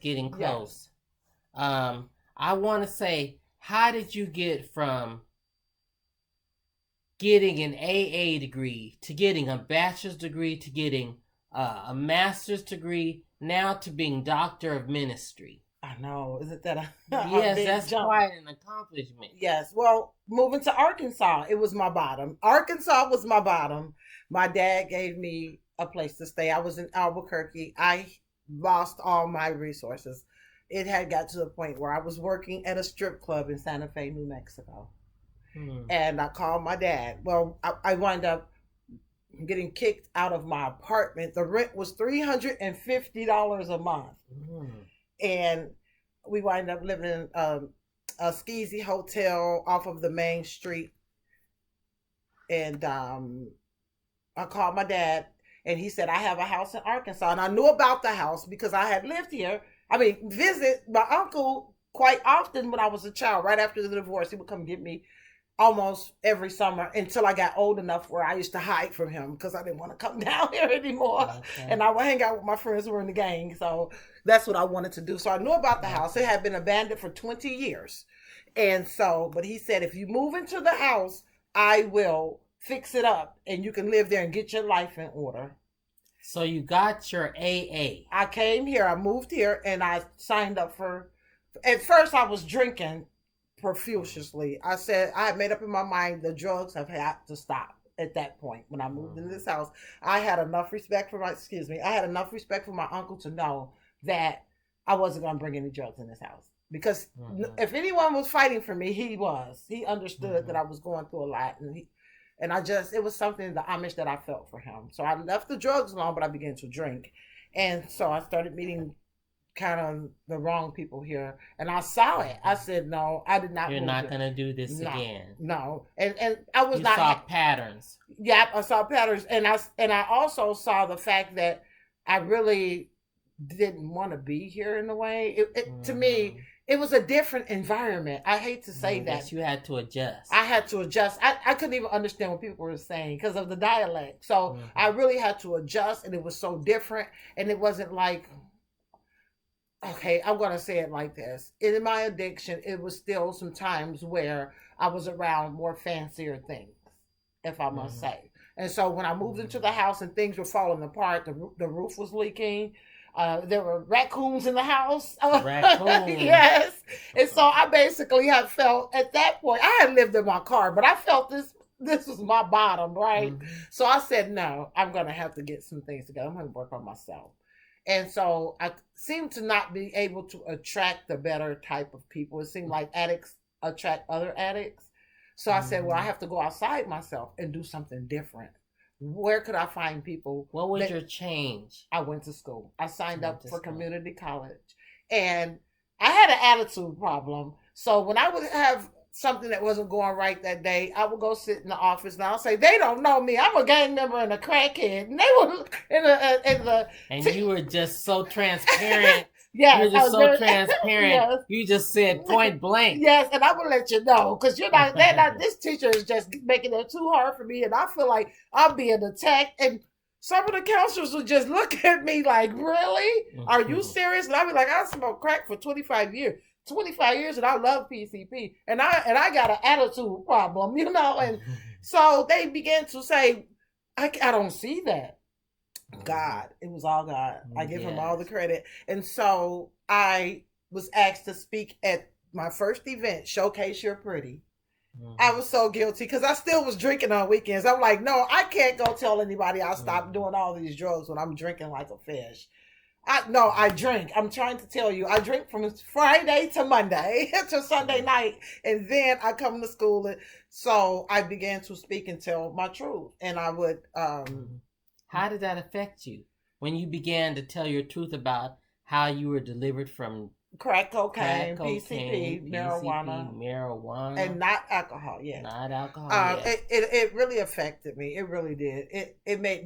getting Yes. close. I want to say, how did you get from getting an AA degree to getting a bachelor's degree to getting a master's degree now to being doctor of ministry? I know. Isn't that a Yes, big that's jump? quite an accomplishment. Yes. Well, moving to Arkansas, it was my bottom. Arkansas was my bottom. My dad gave me a place to stay. I was in Albuquerque. I lost all my resources. It had got to the point where I was working at a strip club in Santa Fe, New Mexico. Hmm. And I called my dad. Well, I wound up getting kicked out of my apartment. The rent was $350 a month. Hmm. And we wind up living in a skeezy hotel off of the main street. And I called my dad, and he said, I have a house in Arkansas. And I knew about the house because I had lived here. I mean, visit my uncle quite often when I was a child. Right after the divorce, he would come get me almost every summer until I got old enough where I used to hide from him because I didn't want to come down here anymore. Okay. And I would hang out with my friends who were in the gang. So that's what I wanted to do. So I knew about the house. It had been abandoned for 20 years. And so, but he said, if you move into the house, I will fix it up and you can live there and get your life in order. So you got your AA. I came here, I moved here, and I signed up for. At first, I was drinking profusely. I said I had made up in my mind the drugs have had to stop at that point. When I moved into this house, I had enough respect for my I had enough respect for my uncle to know that I wasn't going to bring any drugs in this house because if anyone was fighting for me, he understood that I was going through a lot, and I just, it was something, the Amish that I felt for him. So I left the drugs alone, but I began to drink, and so I started meeting kind of the wrong people here, and I saw it. I said, no, I did not. You're not gonna do this no, again. No, and I was you not. Saw patterns. Yeah, I saw patterns, and I also saw the fact that I really didn't want to be here in a way. To me, it was a different environment. I hate to say that. You had to adjust. I had to adjust. I couldn't even understand what people were saying because of the dialect. So I really had to adjust, and it was so different, and it wasn't like, okay, I'm going to say it like this. In my addiction, it was still some times where I was around more fancier things, if I must say. And so when I moved into the house and things were falling apart, the roof was leaking. There were raccoons in the house. Raccoons. Yes. And so I basically had felt at that point, I had lived in my car, but I felt this was my bottom, right? So I said, no, I'm going to have to get some things together. I'm going to work on myself. And so I seemed to not be able to attract the better type of people. It seemed like addicts attract other addicts. So I said, well, I have to go outside myself and do something different. Where could I find people? What was your change? I went to school. I signed up for community college. And I had an attitude problem. So when I would have something that wasn't going right that day, I would go sit in the office and I'll say, they don't know me. I'm a gang member and a crackhead. And they were and you were just so transparent. Yeah, you were just so transparent. Yes. You just said point blank. Yes, and I will let you know because you're not. They're not. This teacher is just making it too hard for me, and I feel like I'm being attacked. And some of the counselors would just look at me like, "Really? Are you serious?" And I'd be like, "I smoked crack for 25 years." 25 years and I love PCP and I got an attitude problem, and so they began to say, I don't see that. God, it was all God. I give him all the credit. And so I was asked to speak at my first event, Showcase Your Pretty. I was so guilty because I still was drinking on weekends. I'm like, no, I can't go tell anybody I stopped doing all these drugs when I'm drinking like a fish. I drink. I'm trying to tell you, I drink from Friday to Monday to Sunday night, and then I come to school. And so I began to speak and tell my truth, and I would. How did that affect you when you began to tell your truth about how you were delivered from crack cocaine, PCP, marijuana, and not alcohol? Yeah, not alcohol. It really affected me. It really did. It made me.